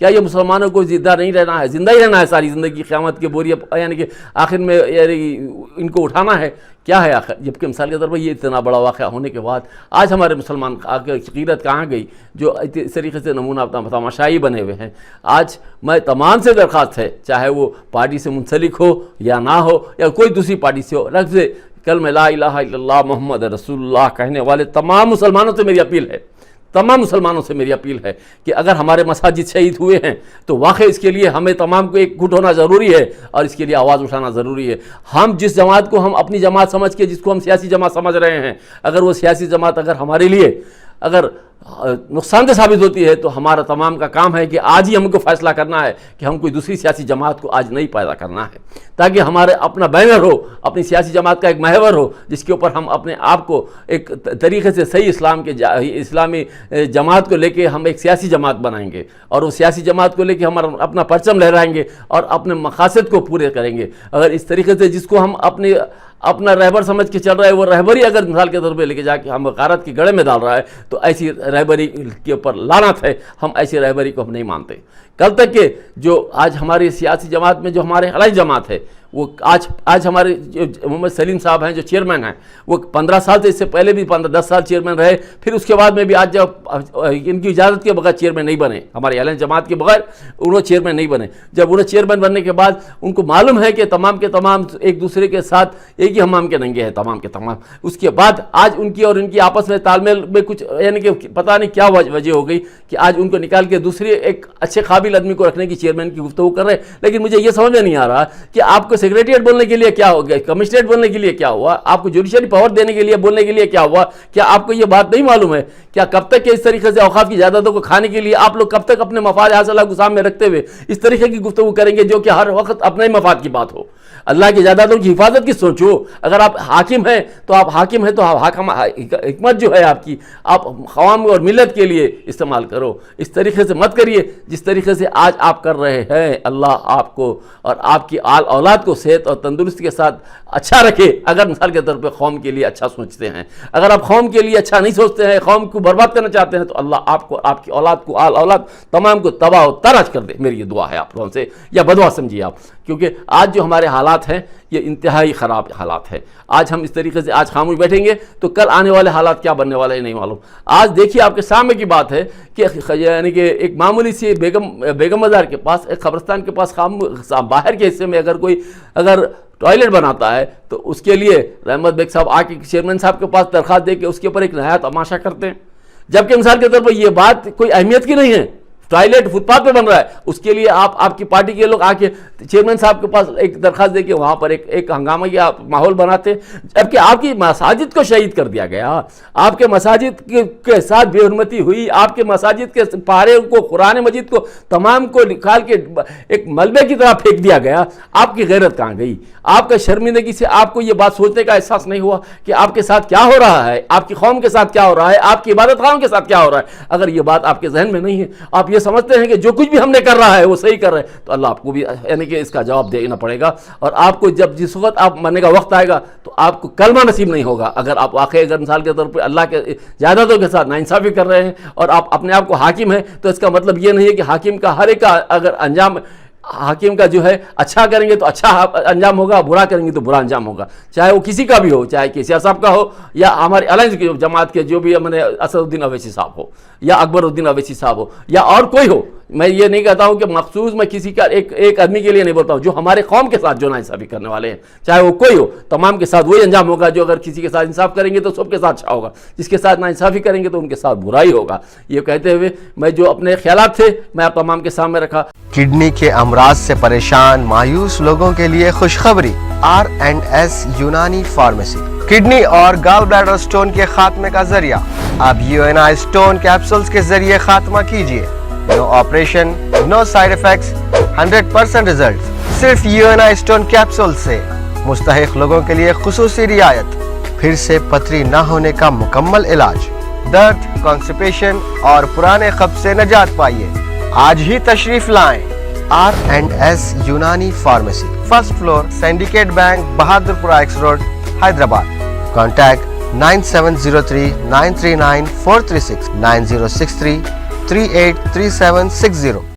کیا یہ مسلمانوں کو زندہ نہیں رہنا ہے؟ زندہ ہی رہنا ہے ساری زندگی, قیامت کے بوریے یعنی کہ آخر میں یعنی ان کو اٹھانا ہے, کیا ہے آخر؟ جبکہ مثال کے طور پر یہ اتنا بڑا واقعہ ہونے کے بعد آج ہمارے مسلمان عقیدت کہاں گئی جو اس طریقے سے نمونہ تماشائی بنے ہوئے ہیں. آج میں تمام سے درخواست ہے, چاہے وہ پارٹی سے منسلک ہو یا نہ ہو یا کوئی دوسری پارٹی سے ہو, لفظ کلمہ لا الہ الا اللہ محمد رسول اللہ کہنے والے تمام مسلمانوں سے میری اپیل ہے, تمام مسلمانوں سے میری اپیل ہے کہ اگر ہمارے مساجد شہید ہوئے ہیں تو واقعی اس کے لیے ہمیں تمام کو ایک گٹ ہونا ضروری ہے اور اس کے لیے آواز اٹھانا ضروری ہے. ہم جس جماعت کو ہم اپنی جماعت سمجھ کے, جس کو ہم سیاسی جماعت سمجھ رہے ہیں, اگر وہ سیاسی جماعت اگر ہمارے لیے اگر نقصان دہ ثابت ہوتی ہے تو ہمارا تمام کا کام ہے کہ آج ہی ہم کو فیصلہ کرنا ہے کہ ہم کوئی دوسری سیاسی جماعت کو آج نہیں پیدا کرنا ہے, تاکہ ہمارے اپنا بینر ہو, اپنی سیاسی جماعت کا ایک محور ہو جس کے اوپر ہم اپنے آپ کو ایک طریقے سے صحیح اسلامی جماعت کو لے کے ہم ایک سیاسی جماعت بنائیں گے اور وہ سیاسی جماعت کو لے کے ہم اپنا پرچم لہرائیں گے اور اپنے مقاصد کو پورے کریں گے. اگر اس طریقے سے جس کو ہم اپنا رہبر سمجھ کے چل رہا ہے, وہ رہبری اگر مثال کے طور پہ لے کے جا کے ہم غارت کی گڑھے میں ڈال رہا ہے تو ایسی رہبری کے اوپر لعنت ہے, ہم ایسی رہبری کو ہم نہیں مانتے. کل تک کہ جو آج ہماری سیاسی جماعت میں جو ہمارے علیحدہ جماعت ہے وہ آج ہمارے جو محمد سلیم صاحب ہیں جو چیئرمین ہیں, وہ 15 سال سے, اس سے پہلے بھی 10 سال چیئرمین رہے, پھر اس کے بعد میں بھی آج جب ان کی اجازت کے بغیر چیئرمین نہیں بنے, ہمارے علیحدہ جماعت کے بغیر انہوں چیئرمین نہیں بنے. جب انہیں چیئرمین بننے کے بعد ان کو معلوم ہے کہ تمام کے تمام ایک دوسرے کے ساتھ ایک ہی حمام کے ننگے ہیں تمام کے تمام, اس کے بعد آج ان کی اور ان کی آپس میں تال میل میں کچھ یعنی کہ پتہ نہیں کیا وجہ ہو گئی کہ آج ان کو نکال کے دوسرے ایک اچھے قابل آدمی کو رکھنے کی چیئرمین کی گفتگو کر رہے ہیں. لیکن مجھے یہ سمجھ میں نہیں آ رہا کہ آپ کو سیکریٹریٹ بولنے کے لیے کیا ہو گیا, کمشنریٹ بولنے کے لیے کیا ہوا, آپ کو جوڈیشری پاور دینے کے لیے بولنے کے لیے کیا ہوا؟ کیا آپ کو یہ بات نہیں معلوم ہے کیا کب تک کہ اس طریقے سے اوقاف کی جائیدادوں کو کھانے کے لیے آپ لوگ کب تک اپنے مفاد حاصلہ کو سامنے رکھتے ہوئے اس طریقے کی گفتگو کریں گے جو کہ ہر وقت اپنے مفاد کی بات ہو؟ اللہ کی جائیدادوں کی حفاظت کی سوچو. اگر آپ حاکم ہیں تو آپ حاکم ہیں تو حکمت جو ہے آپ کی آپ عوام اور ملت کے لیے استعمال کرو. اس طریقے سے مت کریے جس طریقے سے آج آپ کر رہے ہیں. اللہ آپ کو اور آپ کی اولاد کو صحت اور تندرستی کے ساتھ اچھا رکھے. اگر مثال کے طور پہ قوم کے لیے اچھا سوچتے ہیں, اگر آپ قوم کے لیے اچھا نہیں سوچتے ہیں, قوم کو برباد کرنا چاہتے ہیں, تو اللہ آپ کو, آپ کی اولاد کو, اولاد تمام کو تباہ و ترش کر دے. میری یہ دعا ہے آپ لوگوں سے, یا بدعا سمجھیے آپ, کیونکہ آج جو ہمارے حالات ہیں یہ انتہائی خراب حالات ہیں. آج ہم اس طریقے سے آج خاموش بیٹھیں گے تو کل آنے والے حالات کیا بننے والے ہیں نہیں معلوم. آج دیکھیے آپ کے سامنے کی بات ہے کہ یعنی کہ ایک معمولی سی بیگم بازار کے پاس, ایک قبرستان کے پاس باہر کے حصے میں اگر ٹوائلٹ بناتا ہے تو اس کے لیے رحمت بیگ صاحب آ کے چیئرمین صاحب کے پاس درخواست دے کے اس کے اوپر ایک نیا تماشا کرتے ہیں, جبکہ مثال کے طور پر یہ بات کوئی اہمیت کی نہیں ہے. ٹوائلٹ فٹ پاتھ پہ بن رہا ہے, اس کے لیے آپ کی پارٹی کے لوگ آ کے چیئرمین صاحب کے پاس ایک درخواست دے کے وہاں پر ایک ہنگامہ یا ماحول بناتے, جبکہ آپ کی مساجد کو شہید کر دیا گیا, آپ کے مساجد کے ساتھ بے حرمتی ہوئی, آپ کے مساجد کے پارے کو, قرآن مجید کو تمام کو نکال کے ایک ملبے کی طرح پھینک دیا گیا. آپ کی غیرت کہاں گئی؟ آپ کا شرمندگی سے آپ کو یہ بات سوچنے کا احساس نہیں ہوا کہ آپ کے ساتھ کیا ہو رہا ہے, آپ کی قوم کے ساتھ کیا ہو رہا ہے, آپ کی عبادت خانوں کے ساتھ کیا ہو رہا ہے. اگر یہ بات آپ کے ذہن میں نہیں ہے, آپ یہ سمجھتے ہیں کہ جو کچھ بھی ہم نے کر رہا ہے وہ صحیح کر رہے ہیں, تو اللہ آپ کو بھی یعنی کہ اس کا جواب دینا پڑے گا. اور آپ کو جب جس وقت آپ مرنے کا وقت آئے گا تو آپ کو کلمہ نصیب نہیں ہوگا. اگر آپ واقعی اگر مثال کے طور پہ اللہ کے جائیدادوں کے ساتھ ناانصافی کر رہے ہیں اور آپ اپنے آپ کو حاکم ہیں, تو اس کا مطلب یہ نہیں ہے کہ حاکم کا ہر ایک کا اگر انجام حاکم کا جو ہے اچھا کریں گے تو اچھا انجام ہوگا, برا کریں گے تو برا انجام ہوگا, چاہے وہ کسی کا بھی ہو, چاہے کیسیار صاحب کا ہو یا ہمارے علیحدہ جماعت کے جو بھی اسد الدین اویسی صاحب ہو یا اکبر الدین اویسی صاحب ہو یا اور کوئی ہو. میں یہ نہیں کہتا ہوں کہ مخصوص میں کسی کا ایک آدمی کے لیے نہیں بولتا ہوں, جو ہمارے قوم کے ساتھ جو ناانصافی کرنے والے ہیں چاہے وہ کوئی ہو, تمام کے ساتھ وہی انجام ہوگا. جو اگر کسی کے ساتھ انصاف کریں گے تو سب کے ساتھ اچھا ہوگا, جس کے ساتھ ناانصافی کریں گے تو ان کے ساتھ برائی ہوگا. یہ کہتے ہوئے میں جو اپنے خیالات تھے میں آپ تمام کے سامنے رکھا. کڈنی کے امراض سے پریشان مایوس لوگوں کے لیے خوشخبری, R&S یونانی فارمیسی کڈنی اور گال بلیڈر سٹون کے خاتمے کا ذریعہ. اب UNI سٹون کیپسولز کے ذریعے خاتمہ کیجئے. نو آپریشن, نو سائیڈ ایفیکٹس, 100% ریزلٹ. صرف UNI سٹون کیپسول سے مستحق لوگوں کے لیے خصوصی رعایت. پھر سے پتھری نہ ہونے کا مکمل علاج, درد, کانسٹیپیشن اور پرانے قبض سے نجات پائیے. آج ہی تشریف لائیں. R&S Unani pharmacy, first floor, syndicate bank, Bahadurpura X road, Hyderabad. Contact 9703 939 436 9063 383760.